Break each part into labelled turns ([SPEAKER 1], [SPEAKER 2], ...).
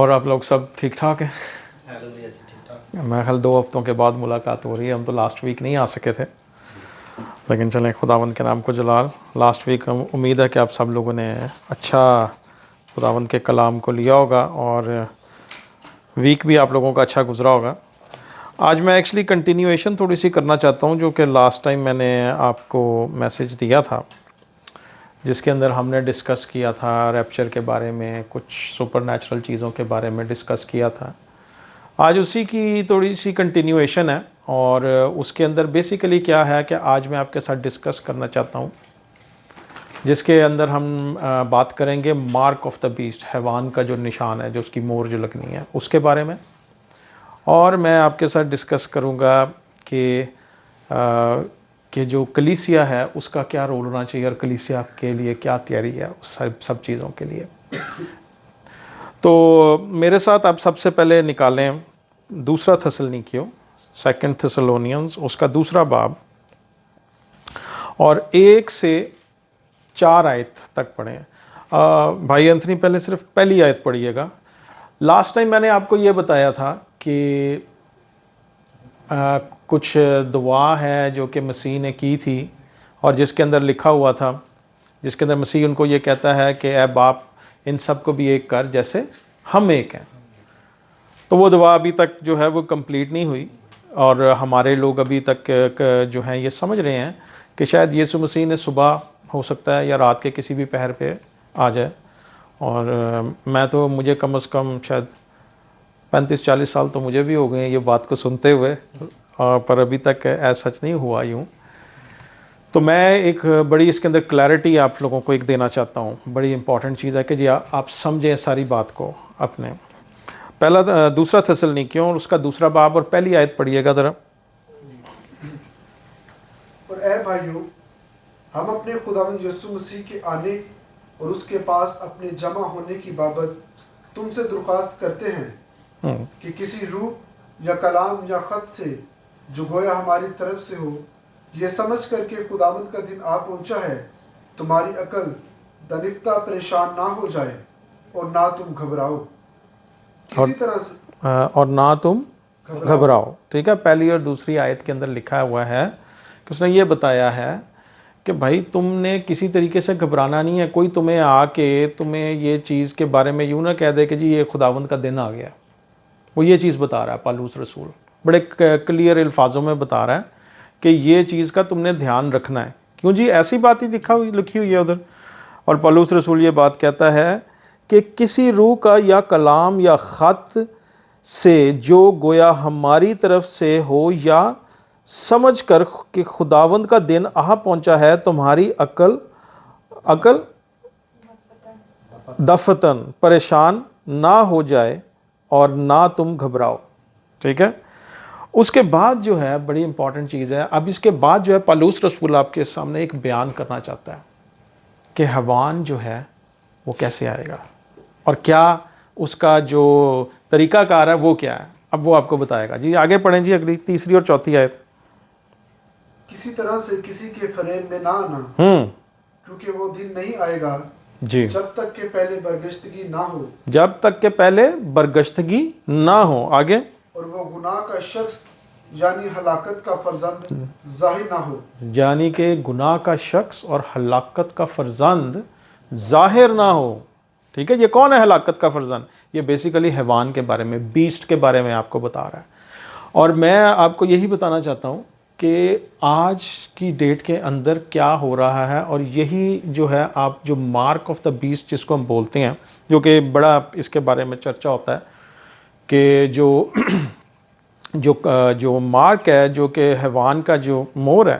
[SPEAKER 1] اور آپ لوگ سب ٹھیک ٹھاک ہیں؟ میں خیال 2 ہفتوں کے بعد ملاقات ہو رہی ہے. ہم تو لاسٹ ویک نہیں آ سکے تھے, لیکن چلیں خداوند کے نام کو جلال. لاسٹ ویک امید ہے کہ آپ سب لوگوں نے اچھا خداوند کے کلام کو لیا ہوگا اور ویک بھی آپ لوگوں کا اچھا گزرا ہوگا. آج میں ایکچولی کنٹینیویشن تھوڑی سی کرنا چاہتا ہوں جو کہ لاسٹ ٹائم میں نے آپ کو میسج دیا تھا, جس کے اندر ہم نے ڈسکس کیا تھا ریپچر کے بارے میں, کچھ سپر نیچرل چیزوں کے بارے میں ڈسکس کیا تھا. آج اسی کی تھوڑی سی کنٹینیویشن ہے, اور اس کے اندر بیسیکلی کیا ہے کہ آج میں آپ کے ساتھ ڈسکس کرنا چاہتا ہوں, جس کے اندر ہم بات کریں گے مارک آف دا بیسٹ, حیوان کا جو نشان ہے, جو اس کی مور جو لگنی ہے, اس کے بارے میں. اور میں آپ کے ساتھ ڈسکس کروں گا کہ جو کلیسیا ہے اس کا کیا رول ہونا چاہیے, اور کلیسیا کے لیے کیا تیاری ہے اس سب چیزوں کے لیے. تو میرے ساتھ آپ سب سے پہلے نکالیں دوسرا تھسلنیکیوں, 2 تھسلونینز, اس کا 2 باب, اور 1 سے 4 آیت تک پڑھیں. بھائی انتھنی پہلے صرف پہلی آیت پڑھیے گا. لاسٹ ٹائم میں نے آپ کو یہ بتایا تھا کہ کچھ دعا ہے جو کہ مسیح نے کی تھی, اور جس کے اندر لکھا ہوا تھا, جس کے اندر مسیح ان کو یہ کہتا ہے کہ اے باپ ان سب کو بھی ایک کر جیسے ہم ایک ہیں. تو وہ دعا ابھی تک جو ہے وہ کمپلیٹ نہیں ہوئی, اور ہمارے لوگ ابھی تک جو ہیں یہ سمجھ رہے ہیں کہ شاید یسوع مسیح نے صبح ہو سکتا ہے یا رات کے کسی بھی پہر پہ آ جائے. اور میں تو مجھے کم از کم شاید 35-40 سال تو مجھے بھی ہو گئے ہیں یہ بات کو سنتے ہوئے, پر ابھی تک ایسا سچ نہیں ہوا یوں. تو میں ایک بڑی اس کے اندر کلیئرٹی آپ لوگوں کو ایک دینا چاہتا ہوں. بڑی امپورٹنٹ چیز ہے کہ جی آپ سمجھیں ساری بات کو اپنے. پہلا 2 تھسلنیکیوں اور اس کا 2 باب اور پہلی آیت پڑھیے گا ذرا.
[SPEAKER 2] اور اے بھائیوں, ہم اپنے خداوند یسوع مسیح کے آنے اور اس کے پاس اپنے جمع ہونے کی بابت تم سے درخواست کرتے ہیں کہ کسی روح یا کلام یا خط سے جو گویا ہماری طرف سے ہو, یہ سمجھ کر کے خداوند کا دن آ پہنچا ہے, تمہاری عقل دنفتہ پریشان نہ ہو جائے اور نہ تم گھبراؤ. کسی طرح سے
[SPEAKER 1] اور نہ تم گھبراؤ. ٹھیک ہے, پہلی اور دوسری آیت کے اندر لکھا ہوا ہے کہ اس نے یہ بتایا ہے کہ بھائی تم نے کسی طریقے سے گھبرانا نہیں ہے. کوئی تمہیں آ کے تمہیں یہ چیز کے بارے میں یوں نہ کہہ دے کہ جی یہ خداوند کا دن آ گیا. وہ یہ چیز بتا رہا ہے پالوس رسول, بڑے کلیئر الفاظوں میں بتا رہا ہے کہ یہ چیز کا تم نے دھیان رکھنا ہے. کیوں جی, ایسی بات ہی لکھی ہوئی ہے ادھر. اور پالوس رسول یہ بات کہتا ہے کہ کسی روح کا یا کلام یا خط سے جو گویا ہماری طرف سے ہو, یا سمجھ کر کہ خداوند کا دن آ پہنچا ہے, تمہاری عقل دفتن پریشان نہ ہو جائے اور نہ تم گھبراؤ. ٹھیک ہے. اس کے بعد جو ہے بڑی امپورٹنٹ چیز ہے, اب اس کے بعد جو ہے پالوس رسول آپ کے سامنے ایک بیان کرنا چاہتا ہے کہ حیوان جو ہے وہ کیسے آئے گا, اور کیا اس کا جو طریقہ کار ہے وہ کیا ہے. اب وہ آپ کو بتائے گا. جی آگے پڑھیں جی, اگلی 3 اور 4 آیت.
[SPEAKER 2] کسی طرح سے کسی کے فریب میں نہ آنا, کیونکہ وہ دن نہیں آئے گا
[SPEAKER 1] جی
[SPEAKER 2] جب تک کہ پہلے برگشتگی نہ ہو,
[SPEAKER 1] جب تک کہ پہلے برگشتگی نہ ہو. آگے,
[SPEAKER 2] اور وہ گناہ کا شخص یعنی ہلاکت کا فرزند ظاہر نہ ہو.
[SPEAKER 1] یعنی کہ گناہ کا شخص اور ہلاکت کا فرزند ظاہر نہ ہو. ٹھیک ہے, یہ کون ہے ہلاکت کا فرزند؟ یہ بیسیکلی حیوان کے بارے میں, بیسٹ کے بارے میں آپ کو بتا رہا ہے. اور میں آپ کو یہی بتانا چاہتا ہوں کہ آج کی ڈیٹ کے اندر کیا ہو رہا ہے, اور یہی جو ہے آپ جو مارک آف دا بیسٹ جس کو ہم بولتے ہیں, جو کہ بڑا اس کے بارے میں چرچا ہوتا ہے کہ جو مارک ہے, جو کہ حیوان کا جو مہر ہے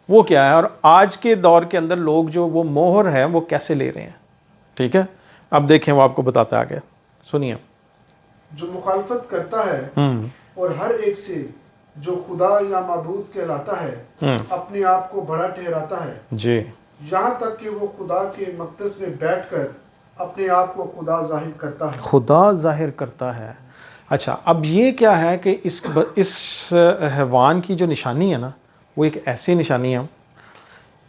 [SPEAKER 1] وہ کیا ہے, اور آج کے دور کے اندر لوگ جو وہ مہر ہے وہ کیسے لے رہے ہیں. ٹھیک ہے, اب دیکھیں وہ آپ کو بتاتا ہے آگے, سنیے.
[SPEAKER 2] جو مخالفت کرتا ہے اور ہر ایک سے جو خدا یا معبود کہلاتا ہے اپنے آپ کو بڑا ٹھہراتا ہے,
[SPEAKER 1] جی,
[SPEAKER 2] یہاں تک کہ وہ خدا کے مقدس میں بیٹھ کر اپنے آپ کو خدا ظاہر کرتا ہے.
[SPEAKER 1] خدا ظاہر کرتا ہے. اچھا, اب یہ کیا ہے کہ اس حیوان کی جو نشانی ہے نا, وہ ایک ایسی نشانی ہے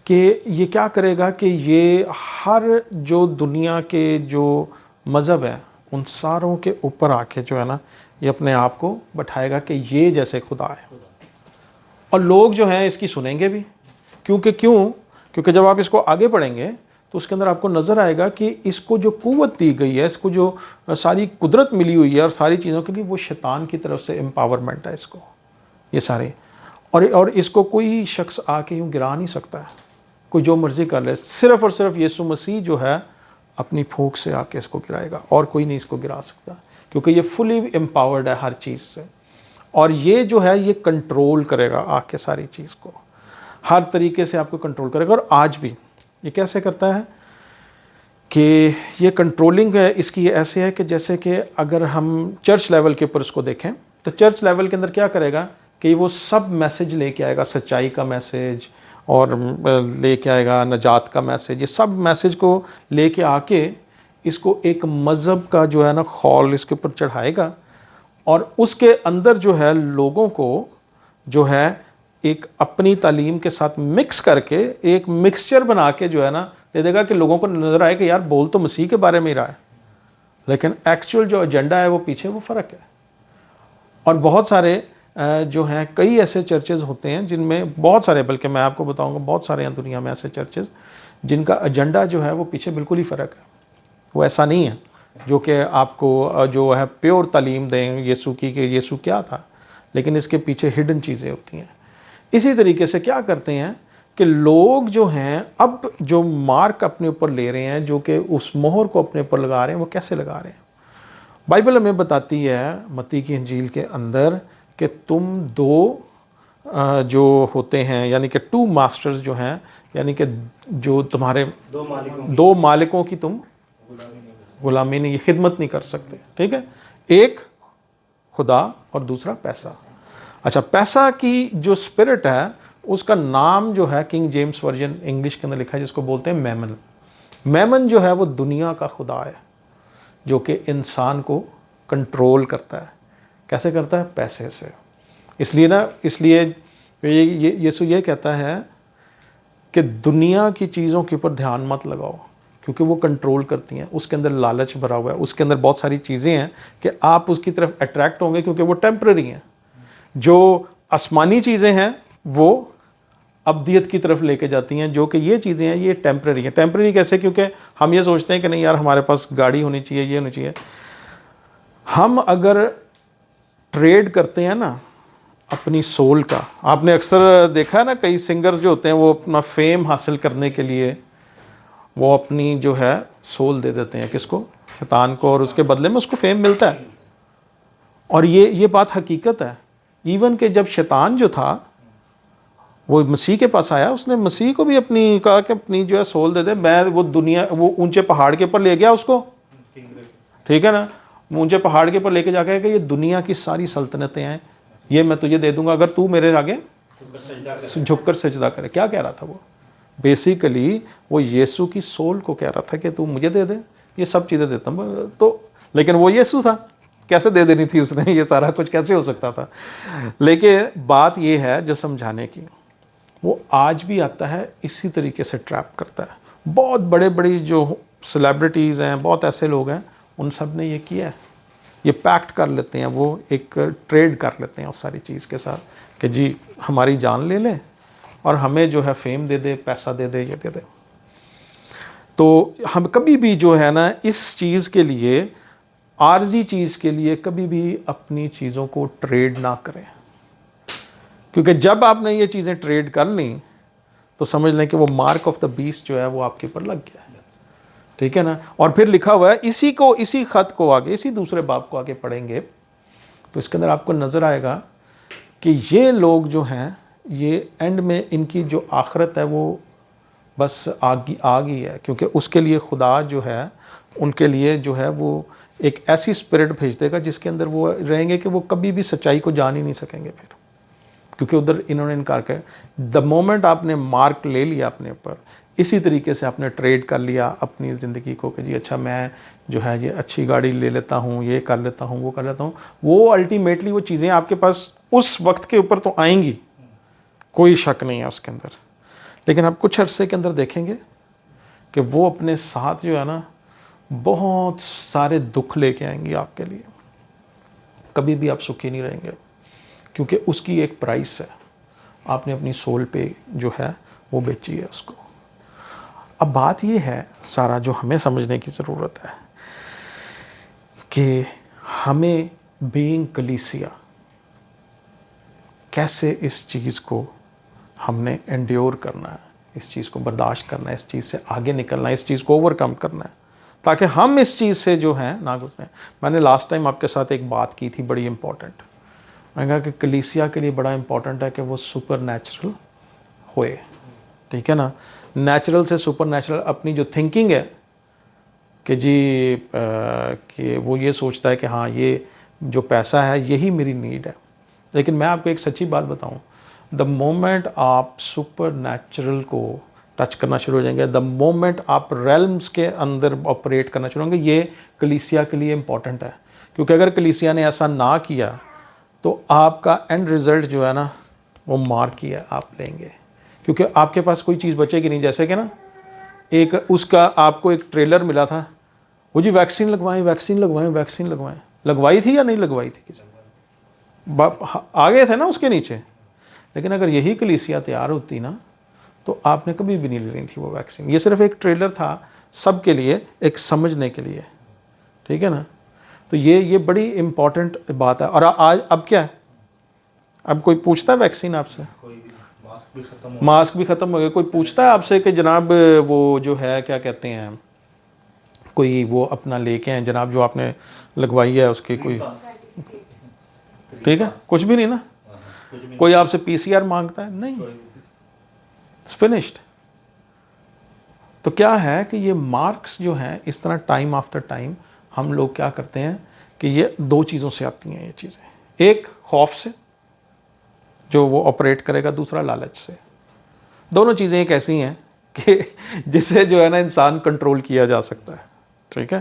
[SPEAKER 1] کہ یہ کیا کرے گا کہ یہ ہر جو دنیا کے جو مذہب ہے ان ساروں کے اوپر آ کے جو ہے نا یہ اپنے آپ کو بٹھائے گا کہ یہ جیسے خدا ہے. اور لوگ جو ہیں اس کی سنیں گے بھی. کیونکہ جب آپ اس کو آگے پڑھیں گے تو اس کے اندر آپ کو نظر آئے گا کہ اس کو جو قوت دی گئی ہے, اس کو جو ساری قدرت ملی ہوئی ہے اور ساری چیزوں کے لیے, وہ شیطان کی طرف سے امپاورمنٹ ہے اس کو, یہ سارے. اور اس کو کوئی شخص آ کے یوں گرا نہیں سکتا ہے, کوئی جو مرضی کر لے. صرف اور صرف یسوع مسیح جو ہے اپنی پھونک سے آ کے اس کو گرائے گا, اور کوئی نہیں اس کو گرا سکتا, کیونکہ یہ فلی امپاورڈ ہے ہر چیز سے. اور یہ جو ہے یہ کنٹرول کرے گا آ کے ساری چیز کو, ہر طریقے سے آپ کو کنٹرول کرے گا. اور آج بھی یہ کیسے کرتا ہے کہ یہ کنٹرولنگ ہے اس کی ایسے ہے کہ جیسے کہ اگر ہم چرچ لیول کے اوپر اس کو دیکھیں تو چرچ لیول کے اندر کیا کرے گا کہ وہ سب میسج لے کے آئے گا, سچائی کا میسج, اور لے کے آئے گا نجات کا میسج. یہ سب میسج کو لے کے آ کے اس کو ایک مذہب کا جو ہے نا خول اس کے اوپر چڑھائے گا, اور اس کے اندر جو ہے لوگوں کو جو ہے ایک اپنی تعلیم کے ساتھ مکس کر کے ایک مکسچر بنا کے جو ہے نا دے دے گا کہ لوگوں کو نظر آئے کہ یار بول تو مسیح کے بارے میں ہی رہا ہے, لیکن ایکچوئل جو ایجنڈا ہے وہ پیچھے وہ فرق ہے. اور بہت سارے جو ہیں کئی ایسے چرچز ہوتے ہیں جن میں بہت سارے, بلکہ میں آپ کو بتاؤں گا بہت سارے ہیں دنیا میں ایسے چرچز جن کا ایجنڈا جو ہے وہ پیچھے بالکل ہی فرق ہے. وہ ایسا نہیں ہے جو کہ آپ کو جو ہے پیور تعلیم دیں یسوع کی کہ یسوع کیا تھا, لیکن اس کے پیچھے ہڈن چیزیں ہوتی ہیں. اسی طریقے سے کیا کرتے ہیں کہ لوگ جو ہیں اب جو مارک اپنے اوپر لے رہے ہیں, جو کہ اس مہر کو اپنے اوپر لگا رہے ہیں, وہ کیسے لگا رہے ہیں؟ بائبل ہمیں بتاتی ہے متی کی انجیل کے اندر کہ تم دو جو ہوتے ہیں, یعنی کہ 2 ماسٹرز جو ہیں, یعنی کہ جو تمہارے 2 مالکوں کی تم غلامی نہیں, خدمت نہیں کر سکتے. ٹھیک ہے, ایک خدا اور دوسرا پیسہ. اچھا, پیسہ کی جو اسپرٹ ہے اس کا نام جو ہے کنگ جیمز ورژن انگلش کے اندر لکھا ہے جس کو بولتے ہیں میمن. میمن جو ہے وہ دنیا کا خدا ہے جو کہ انسان کو کنٹرول کرتا ہے. کیسے کرتا ہے؟ پیسے سے. اس لیے یسوع یہ کہتا ہے کہ دنیا کی چیزوں کے اوپر دھیان مت لگاؤ کیونکہ وہ کنٹرول کرتی ہیں. اس کے اندر لالچ بھرا ہوا ہے, اس کے اندر بہت ساری چیزیں ہیں کہ آپ اس کی طرف اٹریکٹ ہوں گے کیونکہ وہ ٹیمپرری ہیں. جو آسمانی چیزیں ہیں وہ ابدیت کی طرف لے کے جاتی ہیں, جو کہ یہ چیزیں ہیں یہ ٹیمپرری ہیں. ٹیمپرری کیسے؟ کیونکہ ہم یہ سوچتے ہیں کہ نہیں یار ہمارے پاس گاڑی ہونی چاہیے, یہ ہونی چاہیے. ہم اگر ٹریڈ کرتے ہیں نا اپنی سول کا, آپ نے اکثر دیکھا ہے نا کئی سنگرز جو ہوتے ہیں وہ اپنا فیم حاصل کرنے کے لیے وہ اپنی جو ہے سول دے دیتے ہیں, کس کو؟ شیطان کو, اور اس کے بدلے میں اس کو فیم ملتا ہے. اور یہ بات حقیقت ہے. ایون کہ جب شیطان جو تھا وہ مسیح کے پاس آیا, اس نے مسیح کو بھی اپنی کہا کہ اپنی جو ہے سول دے دے. میں وہ اونچے پہاڑ کے اوپر لے گیا اس کو, ٹھیک ہے نا, اونچے پہاڑ کے اوپر لے کے جا کے کہ یہ دنیا کی ساری سلطنتیں ہیں یہ میں تجھے دے دوں گا اگر تو میرے آگے جھک کر سجدہ کرے. کیا کہہ رہا تھا وہ؟ بیسیکلی وہ یسوع کی سول کو کہہ رہا تھا کہ تو مجھے دے دے, یہ سب چیزیں دیتا ہوں. تو لیکن وہ یسوع تھا, کیسے دے دینی تھی اس نے, یہ سارا کچھ کیسے ہو سکتا تھا؟ لیکن بات یہ ہے جو سمجھانے کی, وہ آج بھی آتا ہے اسی طریقے سے ٹریپ کرتا ہے. بہت بڑی جو سیلیبریٹیز ہیں, بہت ایسے لوگ ہیں, ان سب نے یہ کیا ہے, یہ پیکٹ کر لیتے ہیں, وہ ایک ٹریڈ کر لیتے ہیں اس ساری چیز کے ساتھ کہ جی ہماری جان لے لے اور ہمیں جو ہے فیم دے دے, پیسہ دے دے, یہ دے دے. تو ہم کبھی بھی جو ہے نا اس چیز کے لیے, عارضی چیز کے لیے کبھی بھی اپنی چیزوں کو ٹریڈ نہ کریں, کیونکہ جب آپ نے یہ چیزیں ٹریڈ کر لیں تو سمجھ لیں کہ وہ مارک آف دا بیسٹ جو ہے وہ آپ کے اوپر لگ گیا ہے. ٹھیک ہے نا. اور پھر لکھا ہوا ہے اسی خط کو آگے, اسی دوسرے باب کو آگے پڑھیں گے تو اس کے اندر آپ کو نظر آئے گا کہ یہ لوگ جو ہیں یہ اینڈ میں ان کی جو آخرت ہے وہ بس آگ ہی ہے, کیونکہ اس کے لیے خدا جو ہے ان کے لیے جو ہے وہ ایک ایسی اسپرٹ بھیج دے گا جس کے اندر وہ رہیں گے کہ وہ کبھی بھی سچائی کو جان ہی نہیں سکیں گے پھر, کیونکہ ادھر انہوں نے انکار کیا. دا مومنٹ آپ نے مارک لے لیا اپنے اوپر, اسی طریقے سے آپ نے ٹریڈ کر لیا اپنی زندگی کو کہ جی اچھا میں جو ہے یہ اچھی گاڑی لے لیتا ہوں, یہ کر لیتا ہوں, وہ کر لیتا ہوں, وہ الٹیمیٹلی وہ چیزیں آپ کے پاس اس وقت کے اوپر تو آئیں گی, کوئی شک نہیں ہے اس کے اندر. لیکن آپ کچھ عرصے کے اندر دیکھیں گے کہ وہ اپنے ساتھ جو ہے نا بہت سارے دکھ لے کے آئیں گی آپ کے لیے. کبھی بھی آپ سکھی نہیں رہیں گے, کیونکہ اس کی ایک پرائس ہے. آپ نے اپنی سول پہ جو ہے وہ بیچی ہے اس کو. اب بات یہ ہے سارا جو ہمیں سمجھنے کی ضرورت ہے کہ ہمیں بینگ کلیسیا کیسے اس چیز کو ہم نے انڈیور کرنا ہے, اس چیز کو برداشت کرنا ہے, اس چیز سے آگے نکلنا ہے, اس چیز کو اوور کم کرنا ہے, تاکہ ہم اس چیز سے جو ہے نہ گزریں. میں نے لاسٹ ٹائم آپ کے ساتھ ایک بات کی تھی بڑی امپورٹنٹ. میں نے کہا کہ کلیسیا کے لیے بڑا امپورٹنٹ ہے کہ وہ سپر نیچرل ہوئے. ٹھیک ہے نا, نیچرل سے سپر نیچرل. اپنی جو تھنکنگ ہے کہ جی کہ وہ یہ سوچتا ہے کہ ہاں یہ جو پیسہ ہے یہی میری نیڈ ہے. لیکن میں آپ کو ایک سچی بات بتاؤں, دا مومنٹ آپ سپر نیچرل کو ٹچ کرنا شروع ہو جائیں گے, دا مومنٹ آپ ریلمز کے اندر آپریٹ کرنا شروع ہوں گے, یہ کلیسیا کے لیے امپورٹنٹ ہے. کیونکہ اگر کلیسیا نے ایسا نہ کیا تو آپ کا اینڈ رزلٹ جو ہے نا وہ مار کیا آپ لیں گے, کیونکہ آپ کے پاس کوئی چیز بچے گی نہیں. جیسے کہ نا ایک اس کا آپ کو ایک ٹریلر ملا تھا, وہ جی ویکسین لگوائیں ویکسین لگوائیں ویکسین لگوائیں. لگوائی تھی یا نہیں لگوائی تھی؟ آگے تھے نا اس کے نیچے. لیکن اگر یہی کلیسیا تیار ہوتی نا تو آپ نے کبھی بھی نہیں لینی تھی وہ ویکسین. یہ صرف ایک ٹریلر تھا سب کے لیے, ایک سمجھنے کے لیے. ٹھیک ہے نا, تو یہ بڑی امپورٹنٹ بات ہے. اور آج اب کیا ہے, اب کوئی پوچھتا ہے ویکسین آپ سے؟ ماسک بھی ختم ہو گئے. کوئی پوچھتا ہے آپ سے کہ جناب وہ جو ہے کیا کہتے ہیں, کوئی وہ اپنا لے کے ہیں جناب جو آپ نے لگوائی ہے اس کی کوئی, ٹھیک ہے, کچھ بھی نہیں نا. کوئی آپ سے پی سی آر مانگتا ہے؟ نہیں, فنشڈ. تو کیا ہے کہ یہ مارکس جو ہیں اس طرح ٹائم آفٹر ٹائم ہم لوگ کیا کرتے ہیں کہ یہ دو چیزوں سے آتی ہیں یہ چیزیں. ایک خوف سے جو وہ آپریٹ کرے گا, دوسرا لالچ سے. دونوں چیزیں ایک ایسی ہیں کہ جسے جو ہے نا انسان کنٹرول کیا جا سکتا ہے. ٹھیک ہے,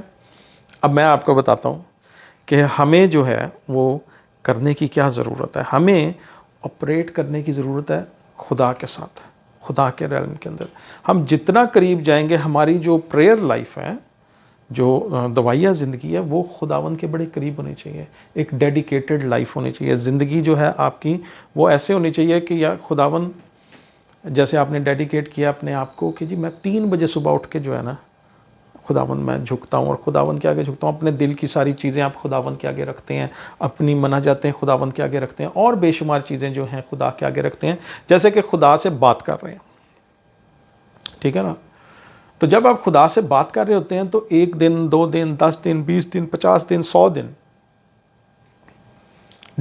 [SPEAKER 1] اب میں آپ کو بتاتا ہوں کہ ہمیں جو ہے وہ کرنے کی کیا ضرورت ہے. ہمیں آپریٹ کرنے کی ضرورت ہے خدا کے ساتھ, خدا کے ریلم کے اندر. ہم جتنا قریب جائیں گے, ہماری جو پریئر لائف ہے, جو دوائیا زندگی ہے, وہ خداوند کے بڑے قریب ہونی چاہیے. ایک ڈیڈیکیٹڈ لائف ہونی چاہیے. زندگی جو ہے آپ کی وہ ایسے ہونی چاہیے کہ یا خداوند جیسے آپ نے ڈیڈیکیٹ کیا اپنے آپ کو کہ جی میں 3 بجے صبح اٹھ کے جو ہے نا خداوند میں جھکتا ہوں, اور خداوند کے آگے جھکتا ہوں. اپنے دل کی ساری چیزیں آپ خداوند کے آگے رکھتے ہیں, اپنی مناجاتیں خداوند کے آگے رکھتے ہیں, اور بے شمار چیزیں جو ہیں خدا کے آگے رکھتے ہیں, جیسے کہ خدا سے بات کر رہے ہیں. ٹھیک ہے نا. تو جب آپ خدا سے بات کر رہے ہوتے ہیں تو 1 دن 2 دن 10 دن 20 دن 50 دن 100 دن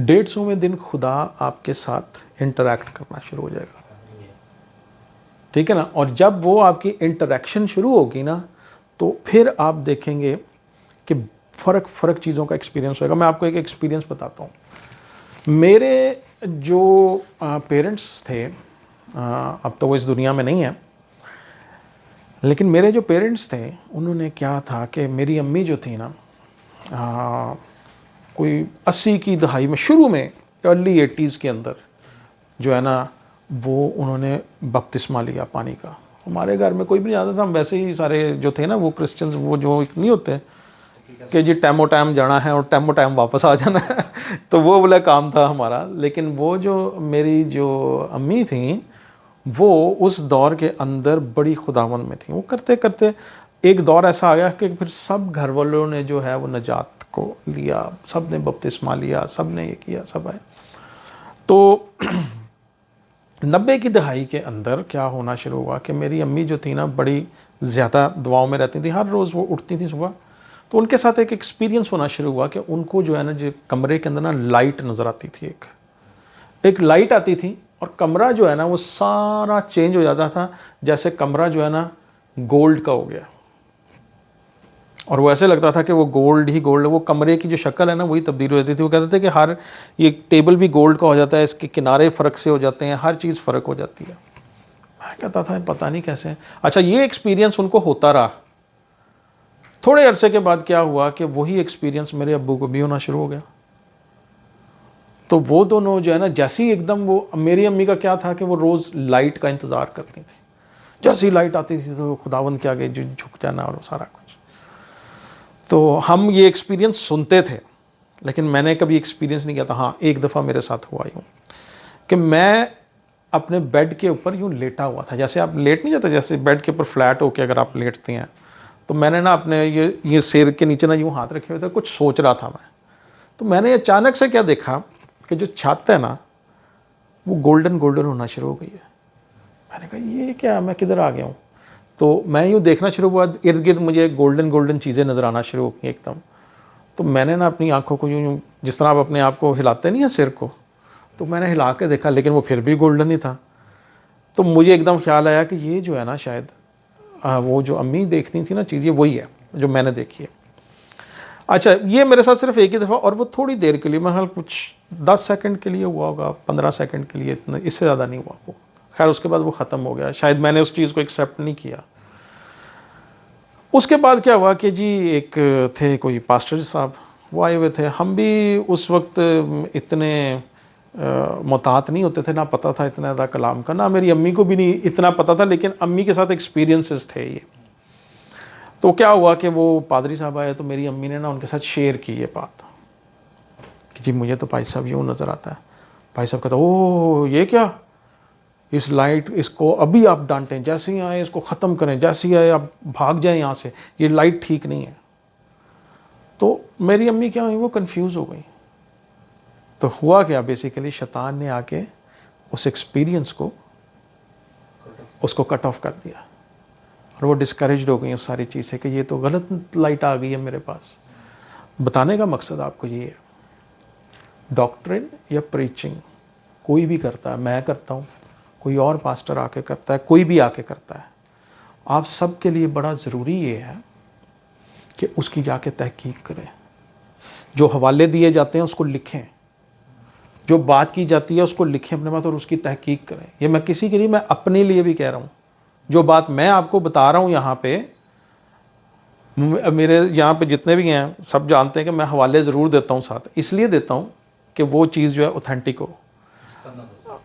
[SPEAKER 1] 150 دن خدا آپ کے ساتھ انٹریکٹ کرنا شروع ہو جائے گا. ٹھیک ہے نا. اور جب وہ آپ کی انٹریکشن شروع ہوگی نا تو پھر آپ دیکھیں گے کہ فرق چیزوں کا ایکسپیرینس ہوگا. میں آپ کو ایک ایکسپیرینس بتاتا ہوں. میرے جو پیرنٹس تھے, اب تو وہ اس دنیا میں نہیں ہیں, لیکن میرے جو پیرنٹس تھے انہوں نے کیا تھا کہ میری امی جو تھی نا کوئی 80 کی دہائی میں, شروع میں ارلی 80s کے اندر جو ہے نا وہ انہوں نے بپتسمہ لیا پانی کا. ہمارے گھر میں کوئی بھی نہیں جانتا تھا, ہم ویسے ہی سارے جو تھے نا وہ کرسچنز, وہ جو نہیں ہوتے کہ جی ٹائم و ٹائم جانا ہے اور ٹائم و ٹائم واپس آ جانا ہے, تو وہ والا کام تھا ہمارا. لیکن وہ جو میری جو امی تھیں وہ اس دور کے اندر بڑی خداوند میں تھیں. وہ کرتے کرتے ایک دور ایسا آ گیا کہ پھر سب گھر والوں نے جو ہے وہ نجات کو لیا, سب نے بپتسمہ لیا, سب نے یہ کیا, سب ہے. تو 90 کی دہائی کے اندر کیا ہونا شروع ہوا کہ میری امی جو تھی نا بڑی زیادہ دعاؤں میں رہتی تھی. ہر روز وہ اٹھتی تھی صبح, تو ان کے ساتھ ایک ایکسپیرینس ہونا شروع ہوا کہ ان کو جو ہے نا جو کمرے کے اندر نا لائٹ نظر آتی تھی, ایک لائٹ آتی تھی, اور کمرہ جو ہے نا وہ سارا چینج ہو جاتا تھا, جیسے کمرہ جو ہے نا گولڈ کا ہو گیا. اور وہ ایسے لگتا تھا کہ وہ گولڈ ہی گولڈ ہے. وہ کمرے کی جو شکل ہے نا وہی تبدیل ہو جاتی تھی. وہ کہتے تھے کہ ہر یہ ٹیبل بھی گولڈ کا ہو جاتا ہے, اس کے کنارے فرق سے ہو جاتے ہیں, ہر چیز فرق ہو جاتی ہے. میں کہتا تھا پتہ نہیں کیسے. اچھا, یہ ایکسپیرینس ان کو ہوتا رہا. تھوڑے عرصے کے بعد کیا ہوا کہ وہی ایکسپیرینس میرے ابو کو بھی ہونا شروع ہو گیا. تو وہ دونوں جو ہے نا جیسی ایک دم, وہ میری امی کا کیا تھا کہ وہ روز لائٹ کا انتظار کرتی تھی. جیسی لائٹ آتی تھی تو خداوند کے آگے جھک جانا اور سارا کچھ. تو ہم یہ ایکسپیرینس سنتے تھے لیکن میں نے کبھی ایکسپیرینس نہیں کیا تھا. ہاں ایک دفعہ میرے ساتھ ہوا یوں کہ میں اپنے بیڈ کے اوپر یوں لیٹا ہوا تھا, جیسے آپ لیٹ نہیں جاتے, جیسے بیڈ کے اوپر فلیٹ ہو کے اگر آپ لیٹتے ہیں, تو میں نے نا اپنے یہ سیر کے نیچے نا یوں ہاتھ رکھے ہوئے تھے, کچھ سوچ رہا تھا میں. تو میں نے اچانک سے کیا دیکھا کہ جو چھت ہے نا وہ گولڈن ہونا شروع ہو گئی ہے. میں نے کہا یہ کیا, میں کدھر آ گیا ہوں. تو میں یوں دیکھنا شروع ہوا, ارد گرد مجھے گولڈن چیزیں نظر آنا شروع ہو گئی ایک دم. تو میں نے نا اپنی آنکھوں کو یوں جس طرح آپ اپنے آپ کو ہلاتے نہیں ہیں سر کو, تو میں نے ہلا کے دیکھا لیکن وہ پھر بھی گولڈن ہی تھا. تو مجھے ایک دم خیال آیا کہ یہ جو ہے نا شاید وہ جو امی دیکھتی تھی نا چیز, یہ وہی ہے جو میں نے دیکھی ہے. اچھا یہ میرے ساتھ صرف ایک ہی دفعہ, اور وہ تھوڑی دیر کے لیے, میں کچھ 10 سیکنڈ کے لیے ہوا ہوگا, 15 سیکنڈ کے لیے, اتنا اس سے زیادہ نہیں ہوا وہ. خیر اس کے بعد وہ ختم ہو گیا, شاید میں نے اس چیز کو ایکسیپٹ نہیں کیا. اس کے بعد کیا ہوا کہ جی ایک تھے کوئی پاسٹر صاحب, وہ آئے ہوئے تھے. ہم بھی اس وقت اتنے محتاط نہیں ہوتے تھے, نہ پتہ تھا اتنا زیادہ کلام کا, نہ میری امی کو بھی نہیں اتنا پتہ تھا, لیکن امی کے ساتھ ایکسپیرینسز تھے یہ. تو کیا ہوا کہ وہ پادری صاحب آئے تو میری امی نے نا ان کے ساتھ شیئر کی یہ بات کہ جی مجھے تو بھائی صاحب یوں نظر آتا ہے. بھائی صاحب کہتا اوہ یہ کیا, اس لائٹ, اس کو ابھی آپ ڈانٹیں, جیسے ہی آئے اس کو ختم کریں, جیسے ہی آئے آپ بھاگ جائیں یہاں سے, یہ لائٹ ٹھیک نہیں ہے. تو میری امی کیا ہوئی, وہ کنفیوز ہو گئی. تو ہوا کیا, بیسیکلی شیطان نے آ کے اس ایکسپیرینس کو اس کو کٹ آف کر دیا, اور وہ ڈسکریجڈ ہو گئی اس ساری چیز سے کہ یہ تو غلط لائٹ آ گئی ہے میرے پاس. بتانے کا مقصد آپ کو یہ ہے, ڈاکٹرن یا پریچنگ کوئی بھی کرتا ہے, میں کرتا ہوں, کوئی اور پاسٹر آ کے کرتا ہے, کوئی بھی آ کے کرتا ہے, آپ سب کے لیے بڑا ضروری یہ ہے کہ اس کی جا کے تحقیق کریں. جو حوالے دیے جاتے ہیں اس کو لکھیں, جو بات کی جاتی ہے اس کو لکھیں اپنے پاس اور اس کی تحقیق کریں. یہ میں کسی کے لیے, میں اپنے لیے بھی کہہ رہا ہوں. جو بات میں آپ کو بتا رہا ہوں یہاں پہ, میرے یہاں پہ جتنے بھی ہیں سب جانتے ہیں کہ میں حوالے ضرور دیتا ہوں ساتھ, اس لیے دیتا ہوں کہ وہ چیز جو ہے اوتھینٹک ہو.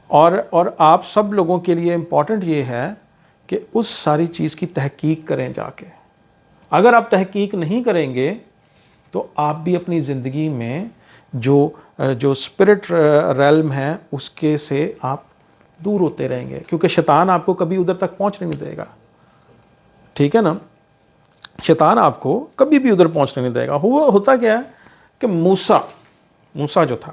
[SPEAKER 1] اور آپ سب لوگوں کے لیے امپورٹنٹ یہ ہے کہ اس ساری چیز کی تحقیق کریں جا کے. اگر آپ تحقیق نہیں کریں گے تو آپ بھی اپنی زندگی میں جو اسپرٹ ریلم ہے اس کے سے آپ دور ہوتے رہیں گے, کیونکہ شیطان آپ کو کبھی ادھر تک پہنچنے نہیں دے گا. ٹھیک ہے نا, شیطان آپ کو کبھی بھی ادھر پہنچنے نہیں دے گا. ہوتا کیا ہے کہ موسیٰ جو تھا,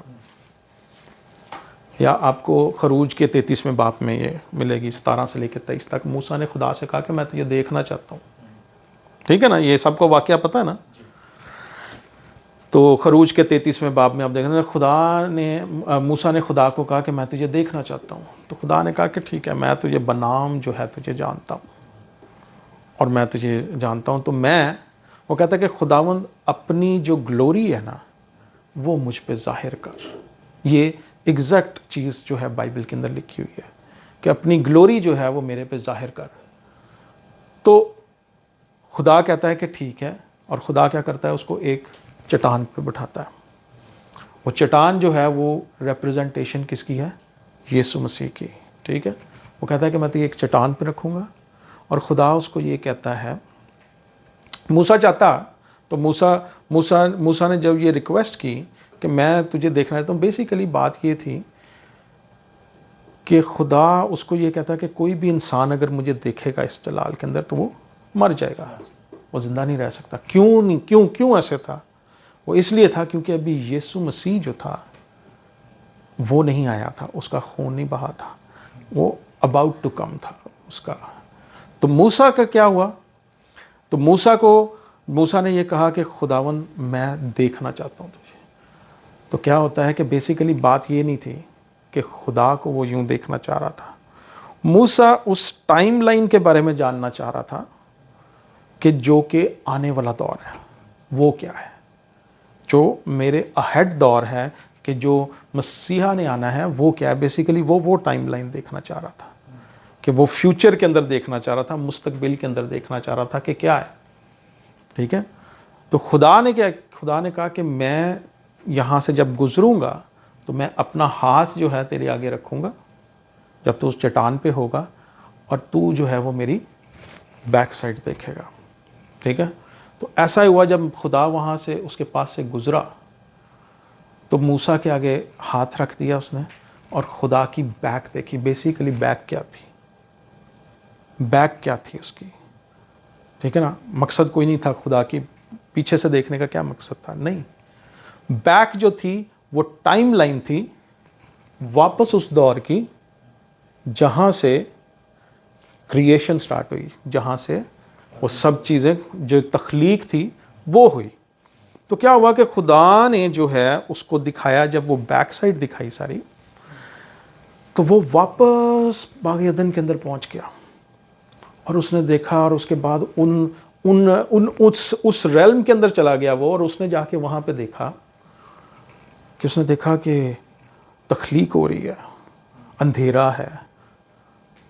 [SPEAKER 1] یا آپ کو خروج کے 33ویں باب میں یہ ملے گی 17 سے لے کے 23 تک, موسیٰ نے خدا سے کہا کہ میں تجھے دیکھنا چاہتا ہوں. ٹھیک ہے نا, یہ سب کو واقعہ پتہ ہے نا. تو خروج کے 33ویں باب میں آپ دیکھیں گے موسیٰ نے خدا کو کہا کہ میں تجھے دیکھنا چاہتا ہوں. تو خدا نے کہا کہ ٹھیک ہے, میں تجھے بنام جو ہے تجھے جانتا ہوں اور میں تجھے جانتا ہوں. تو وہ کہتا ہے کہ خداوند اپنی جو گلوری ہے نا وہ مجھ پہ ظاہر کر. یہ ایگزیکٹ چیز جو ہے بائبل کے اندر لکھی ہوئی ہے کہ اپنی گلوری جو ہے وہ میرے پہ ظاہر کر. تو خدا کہتا ہے کہ ٹھیک ہے, اور خدا کیا کرتا ہے, اس کو ایک چٹان پہ بٹھاتا ہے. وہ چٹان جو ہے وہ ریپریزنٹیشن کس کی ہے, یسوع مسیح کی. ٹھیک ہے, وہ کہتا ہے کہ میں تو ایک چٹان پہ رکھوں گا, اور خدا اس کو یہ کہتا ہے, موسیٰ چاہتا, تو موسیٰ نے جب یہ ریکویسٹ کی کہ میں تجھے دیکھنا چاہتا ہوں, بیسیکلی بات یہ تھی کہ خدا اس کو یہ کہتا ہے کہ کوئی بھی انسان اگر مجھے دیکھے گا اس جلال کے اندر تو وہ مر جائے گا, وہ زندہ نہیں رہ سکتا. کیوں ایسے تھا؟ وہ اس لیے تھا کیونکہ ابھی یسوع مسیح جو تھا وہ نہیں آیا تھا, اس کا خون نہیں بہا تھا, وہ اباؤٹ ٹو کم تھا اس کا. تو موسیٰ کا کیا ہوا, تو موسیٰ نے یہ کہا کہ خداوند میں دیکھنا چاہتا ہوں تجھے. تو کیا ہوتا ہے کہ بیسیکلی بات یہ نہیں تھی کہ خدا کو وہ یوں دیکھنا چاہ رہا تھا, موسیٰ اس ٹائم لائن کے بارے میں جاننا چاہ رہا تھا کہ جو کہ آنے والا دور ہے وہ کیا ہے, جو میرے اہیڈ دور ہے کہ جو مسیحا نے آنا ہے وہ کیا ہے. بیسیکلی وہ ٹائم لائن دیکھنا چاہ رہا تھا, کہ وہ فیوچر کے اندر دیکھنا چاہ رہا تھا, مستقبل کے اندر دیکھنا چاہ رہا تھا کہ کیا ہے. ٹھیک ہے, تو خدا نے کہا کہ میں یہاں سے جب گزروں گا تو میں اپنا ہاتھ جو ہے تیرے آگے رکھوں گا جب تو اس چٹان پہ ہوگا, اور تو جو ہے وہ میری بیک سائڈ دیکھے گا. ٹھیک ہے, تو ایسا ہی ہوا جب خدا وہاں سے اس کے پاس سے گزرا تو موسیٰ کے آگے ہاتھ رکھ دیا اس نے اور خدا کی بیک دیکھی. بیسیکلی بیک کیا تھی؟ بیک کیا تھی اس کی؟ ٹھیک ہے نا, مقصد کوئی نہیں تھا خدا کی پیچھے سے دیکھنے کا. کیا مقصد تھا؟ نہیں, بیک جو تھی وہ ٹائم لائن تھی واپس اس دور کی جہاں سے کریشن سٹارٹ ہوئی, جہاں سے وہ سب چیزیں جو تخلیق تھی وہ ہوئی. تو کیا ہوا کہ خدا نے جو ہے اس کو دکھایا, جب وہ بیک سائڈ دکھائی ساری, تو وہ واپس باغ عدن کے اندر پہنچ گیا اور اس نے دیکھا اور اس کے بعد اس ریلم کے اندر چلا گیا وہ, اور اس نے جا کے وہاں پہ دیکھا کہ اس نے دیکھا کہ تخلیق ہو رہی ہے, اندھیرا ہے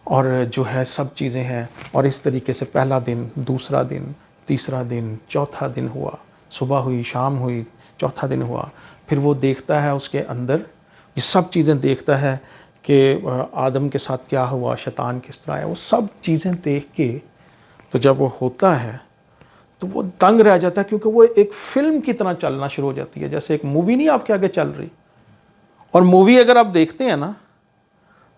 [SPEAKER 1] اور جو ہے سب چیزیں ہیں. اور اس طریقے سے پہلا دن, دوسرا دن, تیسرا دن, چوتھا دن ہوا, صبح ہوئی, شام ہوئی, چوتھا دن ہوا. پھر وہ دیکھتا ہے اس کے اندر یہ سب چیزیں دیکھتا ہے کہ آدم کے ساتھ کیا ہوا, شیطان کس طرح ہے, وہ سب چیزیں دیکھ کے تو جب وہ ہوتا ہے تو وہ دنگ رہ جاتا ہے, کیونکہ وہ ایک فلم کی طرح چلنا شروع ہو جاتی ہے. جیسے ایک مووی نہیں آپ کے آگے چل رہی, اور مووی اگر آپ دیکھتے ہیں نا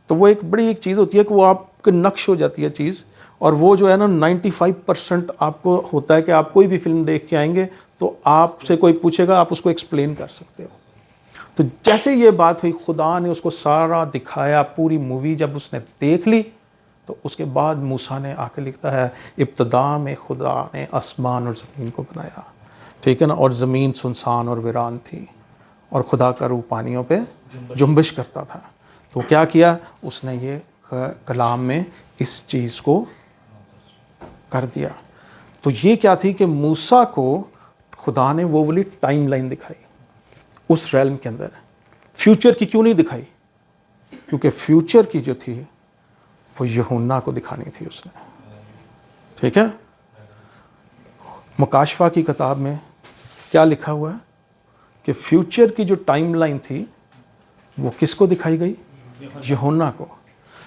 [SPEAKER 1] تو وہ ایک بڑی ایک چیز ہوتی ہے کہ وہ آپ کے نقش ہو جاتی ہے چیز, اور وہ جو ہے نا 95% آپ کو ہوتا ہے کہ آپ کوئی بھی فلم دیکھ کے آئیں گے تو آپ سے کوئی پوچھے گا آپ اس کو ایکسپلین کر سکتے ہو. تو جیسے یہ بات ہوئی, خدا نے اس کو سارا دکھایا, پوری مووی جب اس نے دیکھ لی تو اس کے بعد موسیٰ نے آ کے لکھتا ہے ابتدا میں خدا نے آسمان اور زمین کو بنایا. ٹھیک ہے نا, اور زمین سنسان اور ویران تھی اور خدا کا روح پانیوں پہ جنبش کرتا تھا. تو کیا کیا اس نے, یہ کلام میں اس چیز کو کر دیا. تو یہ کیا تھی کہ موسیٰ کو خدا نے وہ والی ٹائم لائن دکھائی اس ریلم کے اندر. فیوچر کی کیوں نہیں دکھائی؟ کیونکہ فیوچر کی جو تھی وہ یوحنا کو دکھانی تھی اس نے. ٹھیک ہے, مکاشفہ کی کتاب میں کیا لکھا ہوا ہے کہ فیوچر کی جو ٹائم لائن تھی وہ کس کو دکھائی گئی؟ یوحنا کو.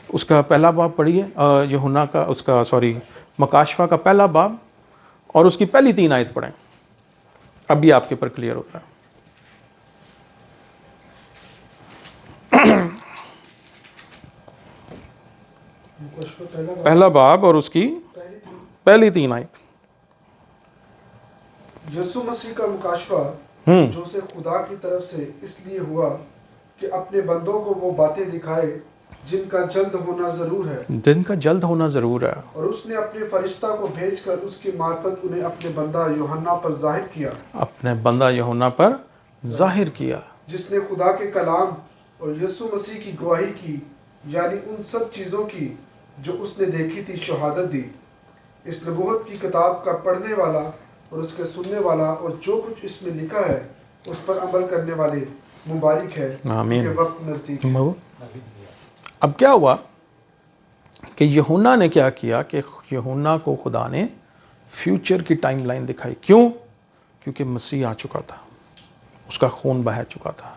[SPEAKER 1] اس کا پہلا باب پڑھیے, یوحنا کا, اس کا مکاشفہ کا پہلا باب اور اس کی پہلی 3 آیت پڑھیں, اب بھی آپ کے پر کلیئر ہوتا ہے. پہلا باب اور اس کی پہلی 3 آیت.
[SPEAKER 2] یسوع مسیح کا مکاشفہ جو سے خدا کی طرف سے اس لیے ہوا کہ اپنے بندوں کو وہ باتیں دکھائے جن کا جلد ہونا ضرور ہے.
[SPEAKER 1] جن کا جلد ہونا ضرور ہے.
[SPEAKER 2] اور اس نے اپنے فرشتہ کو بھیج کر اس کی معرفت انہیں اپنے بندہ یوحنا پر ظاہر کیا.
[SPEAKER 1] اپنے بندہ یوحنا پر ظاہر کیا,
[SPEAKER 2] جس نے خدا کے کلام اور یسوع مسیح کی گواہی کی, یعنی ان سب چیزوں کی جو اس نے دیکھی تھی شہادت دی. اس نبوت کی کتاب کا پڑھنے والا اور اس کے سننے والا اور جو کچھ اس میں لکھا ہے اس پر عمل کرنے والے مبارک ہے.
[SPEAKER 1] آمین.
[SPEAKER 2] کہ وقت نزدیک ہے.
[SPEAKER 1] اب کیا ہوا کہ یوحنا نے کیا کیا کہ یوحنا کو خدا نے فیوچر کی ٹائم لائن دکھائی. کیوں؟ کیونکہ مسیح آ چکا تھا, اس کا خون بہہ چکا تھا.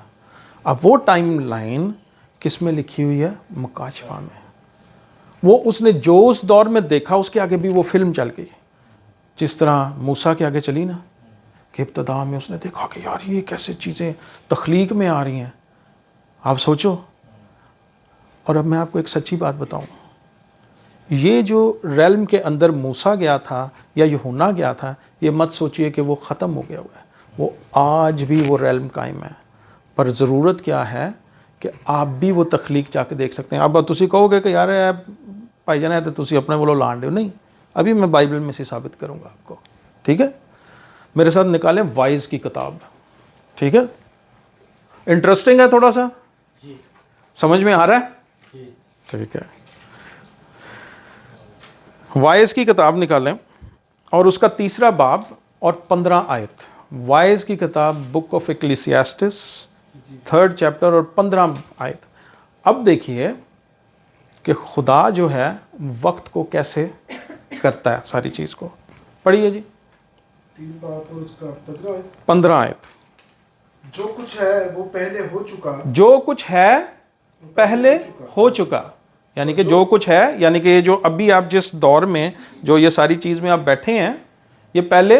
[SPEAKER 1] اب وہ ٹائم لائن کس میں لکھی ہوئی ہے؟ مکاشفہ میں. وہ اس نے جو اس دور میں دیکھا اس کے آگے بھی وہ فلم چل گئی, جس طرح موسیٰ کے آگے چلی نا کہ ابتدا میں اس نے دیکھا کہ یار یہ کیسے چیزیں تخلیق میں آ رہی ہیں. آپ سوچو. اور اب میں آپ کو ایک سچی بات بتاؤں, یہ جو ریلم کے اندر موسیٰ گیا تھا یا یوحنا گیا تھا, یہ مت سوچئے کہ وہ ختم ہو گیا ہوا ہے. وہ آج بھی وہ ریلم قائم ہے, پر ضرورت کیا ہے کہ آپ بھی وہ تخلیق جا کے دیکھ سکتے ہیں. اب تسی کہو گے کہ یار بھائی جان ہے تو تسی اپنے والوں لانڈے ہو. نہیں, ابھی میں بائبل میں سے ثابت کروں گا آپ کو. ٹھیک ہے, میرے ساتھ نکالیں وائز کی کتاب. ٹھیک ہے, انٹرسٹنگ ہے تھوڑا سا, سمجھ میں آ رہا ہے؟ ٹھیک ہے, وائز کی کتاب نکالیں اور اس کا 3 باب اور 15 آیت. وائز کی کتاب بک آف ایکلیسیاسٹس 3rd چیپٹر اور 15 آیت. اب دیکھیے کہ خدا جو ہے وقت کو کیسے کرتا ہے ساری چیز کو. پڑھیے جی
[SPEAKER 2] 3 باب اور اس کا
[SPEAKER 1] 15 آیت.
[SPEAKER 2] جو کچھ ہے وہ پہلے ہو چکا.
[SPEAKER 1] جو کچھ ہے پہلے ہو چکا, یعنی کہ جو کچھ ہے, یعنی کہ جو ابھی آپ جس دور میں جو یہ ساری چیز میں آپ بیٹھے ہیں یہ پہلے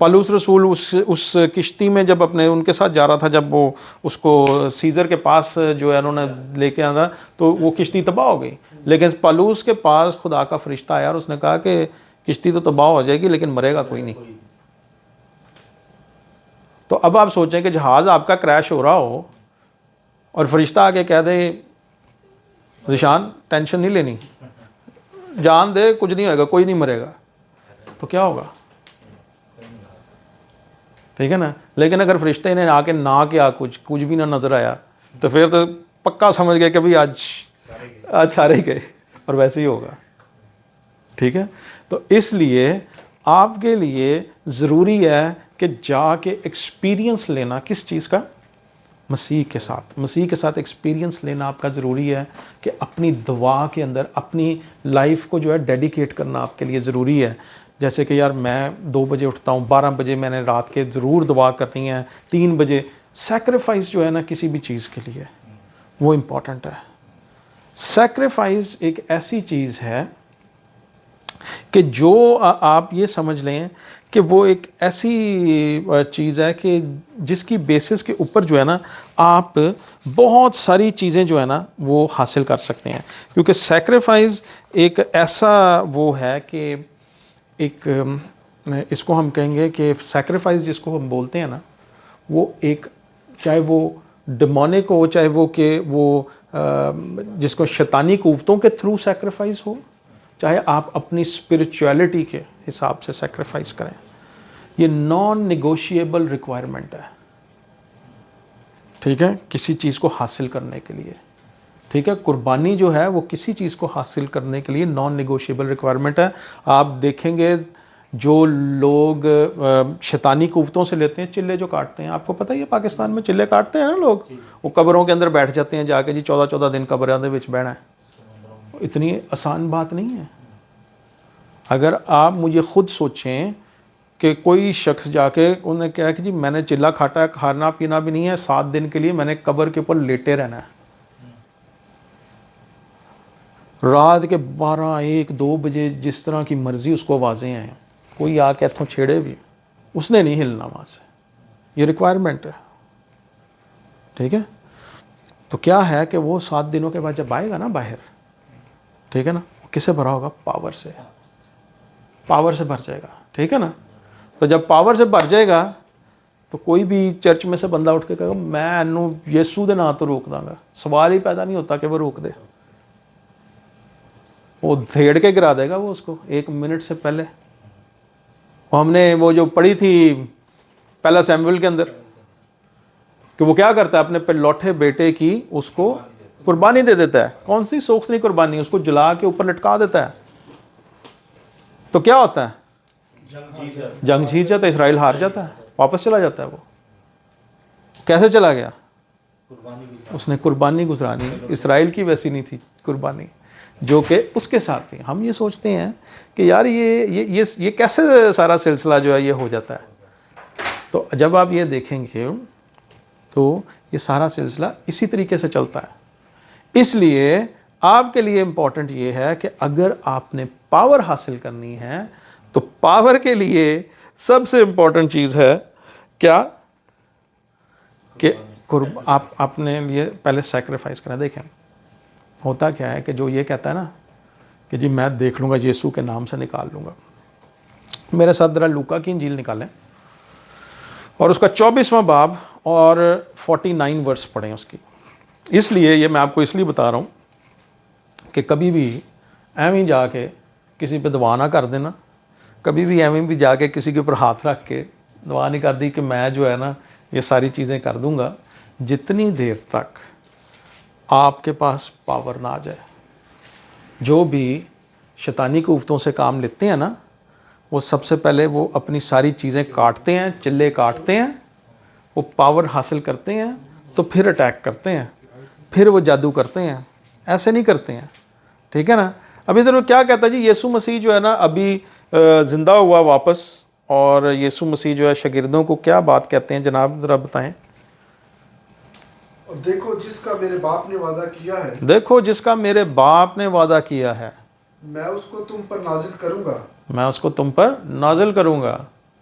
[SPEAKER 1] پالوس رسول اس کشتی میں جب اپنے ان کے ساتھ جا رہا تھا، جب وہ اس کو سیزر کے پاس جو ہے انہوں نے لے کے آنا، تو وہ کشتی تباہ ہو گئی. لیکن پالوس کے پاس خدا کا فرشتہ آیا اور اس نے کہا کہ کشتی تو تباہ ہو جائے گی لیکن مرے گا کوئی نہیں. تو اب آپ سوچیں کہ جہاز آپ کا کریش ہو رہا ہو اور فرشتہ آ کے کہہ دے ذیشان ٹینشن نہیں لینی، جان دے، کچھ نہیں ہوگا، کوئی نہیں مرے گا، تو کیا ہوگا؟ ٹھیک ہے نا. لیکن اگر فرشتے نے آ کے نہ کیا، کچھ بھی نہ نظر آیا، تو پھر تو پکا سمجھ گئے کہ بھائی آج سارے ہی گئے، اور ویسے ہی ہوگا. ٹھیک ہے. تو اس لیے آپ کے لیے ضروری ہے کہ جا کے ایکسپیرینس لینا کس چیز کا؟ مسیح کے ساتھ ایکسپیرینس لینا آپ کا ضروری ہے، کہ اپنی دعا کے اندر اپنی لائف کو جو ہے ڈیڈیکیٹ کرنا آپ کے لیے ضروری ہے. جیسے کہ یار میں 2 بجے اٹھتا ہوں، 12 بجے میں نے رات کے ضرور دعا کرنی ہے، 3 بجے. سیکریفائس جو ہے نا کسی بھی چیز کے لیے وہ امپورٹنٹ ہے. سیکریفائس ایک ایسی چیز ہے کہ جو آپ یہ سمجھ لیں کہ وہ ایک ایسی چیز ہے کہ جس کی بیسس کے اوپر جو ہے نا آپ بہت ساری چیزیں جو ہے نا وہ حاصل کر سکتے ہیں. کیونکہ سیکریفائز ایک ایسا وہ ہے کہ ایک اس کو ہم کہیں گے کہ سیکریفائز جس کو ہم بولتے ہیں نا، وہ ایک چاہے وہ ڈیمونک ہو، چاہے وہ کہ وہ جس کو شیطانی قوتوں کے تھرو سیکریفائز ہو، چاہے آپ اپنی اسپرچویلٹی کے حساب سے سیکریفائز کریں، یہ نان نیگوشیبل ریکوائرمنٹ ہے. ٹھیک ہے. کسی چیز کو حاصل کرنے کے لیے، ٹھیک ہے، قربانی جو ہے وہ کسی چیز کو حاصل کرنے کے لیے نان نیگوشیبل ریکوائرمنٹ ہے. آپ دیکھیں گے جو لوگ شیطانی قوتوں سے لیتے ہیں، چلے جو کاٹتے ہیں، آپ کو پتہ ہی ہے پاکستان میں چلے کاٹتے ہیں نا لوگ، وہ قبروں کے اندر بیٹھ جاتے ہیں جا کے، جی 14 دن قبروں دے وچ بہنا ہے. اتنی آسان بات نہیں ہے. اگر آپ مجھے خود سوچیں کہ کوئی شخص جا کے انہوں نے کہا کہ جی میں نے چلا کھاٹا ہے، کھانا پینا بھی نہیں ہے، 7 دن کے لیے میں نے قبر کے اوپر لیٹے رہنا ہے. رات کے 12 1 2 بجے جس طرح کی مرضی اس کو آوازیں آئیں، کوئی آ کے اتوں چھیڑے بھی، اس نے نہیں ہلنا وہاں سے. یہ ریکوائرمنٹ ہے. ٹھیک ہے. تو کیا ہے کہ وہ 7 دنوں کے بعد جب آئے گا نا باہر، ٹھیک ہے نا، کس سے بھرا ہوگا؟ پاور سے. پاور سے بھر جائے گا. ٹھیک ہے نا. تو جب پاور سے بھر جائے گا تو کوئی بھی چرچ میں سے بندہ اٹھ کے کہے گا میں انو یسو دے نام تو روک داں گا، سوال ہی پیدا نہیں ہوتا کہ وہ روک دے. وہ دھیڑ کے گرا دے گا وہ اس کو 1 منٹ سے پہلے. ہم نے وہ جو پڑھی تھی پہلا سیموئل کے اندر کہ وہ کیا کرتا ہے، اپنے پہ لوٹے بیٹے کی اس کو قربانی دے دیتا ہے. کون سی سوختنی قربانی؟ اس کو جلا کے اوپر لٹکا دیتا ہے. تو کیا ہوتا ہے؟ جنگ جیت جاتا ہے، اسرائیل ہار جاتا ہے، واپس چلا جاتا ہے. وہ کیسے چلا گیا؟ اس نے قربانی گزرانی. اسرائیل کی ویسی نہیں تھی قربانی جو کہ اس کے ساتھ تھی. ہم یہ سوچتے ہیں کہ یار یہ کیسے سارا سلسلہ جو ہے یہ ہو جاتا ہے. تو جب آپ یہ دیکھیں گے تو یہ سارا سلسلہ اسی طریقے سے چلتا ہے. اس لیے آپ کے لیے امپورٹنٹ یہ ہے کہ اگر آپ نے پاور حاصل کرنی ہے تو پاور کے لیے سب سے امپورٹنٹ چیز ہے کیا؟ کہ آپ نے یہ پہلے سیکریفائس کرنا. دیکھیں ہوتا کیا ہے کہ جو یہ کہتا ہے نا کہ جی میں دیکھ لوں گا، یسوع کے نام سے نکال لوں گا. میرے ساتھ ذرا لوکا کی انجیل نکالیں اور اس کا 24واں باب اور 49 ورس پڑھیں اس کی. اس لیے یہ میں آپ کو اس لیے بتا رہا ہوں کہ کبھی بھی ایویں جا کے کسی پہ دعا نہ کر دینا، کبھی بھی ایویں بھی جا کے کسی کے اوپر ہاتھ رکھ کے دعا نہیں کر دی کہ میں جو ہے نا یہ ساری چیزیں کر دوں گا، جتنی دیر تک آپ کے پاس پاور نہ آ جائے. جو بھی شیطانی قوتوں سے کام لیتے ہیں نا، وہ سب سے پہلے وہ اپنی ساری چیزیں کاٹتے ہیں، چلے کاٹتے ہیں، وہ پاور حاصل کرتے ہیں تو پھر اٹیک کرتے ہیں، پھر وہ جادو کرتے ہیں. ایسے نہیں کرتے ہیں. ٹھیک ہے نا. ابھی ادھر کیا کہتا ہے جی یسوع مسیح جو ہے نا ابھی زندہ ہوا واپس، اور یسوع مسیح جو ہے شاگردوں کو کیا بات کہتے ہیں جناب ذرا بتائیں.
[SPEAKER 2] اور دیکھو جس کا میرے باپ نے وعدہ کیا ہے،
[SPEAKER 1] دیکھو جس کا میرے باپ نے وعدہ کیا ہے،
[SPEAKER 2] میں اس کو تم پر نازل کروں گا.
[SPEAKER 1] میں اس کو تم پر نازل کروں گا.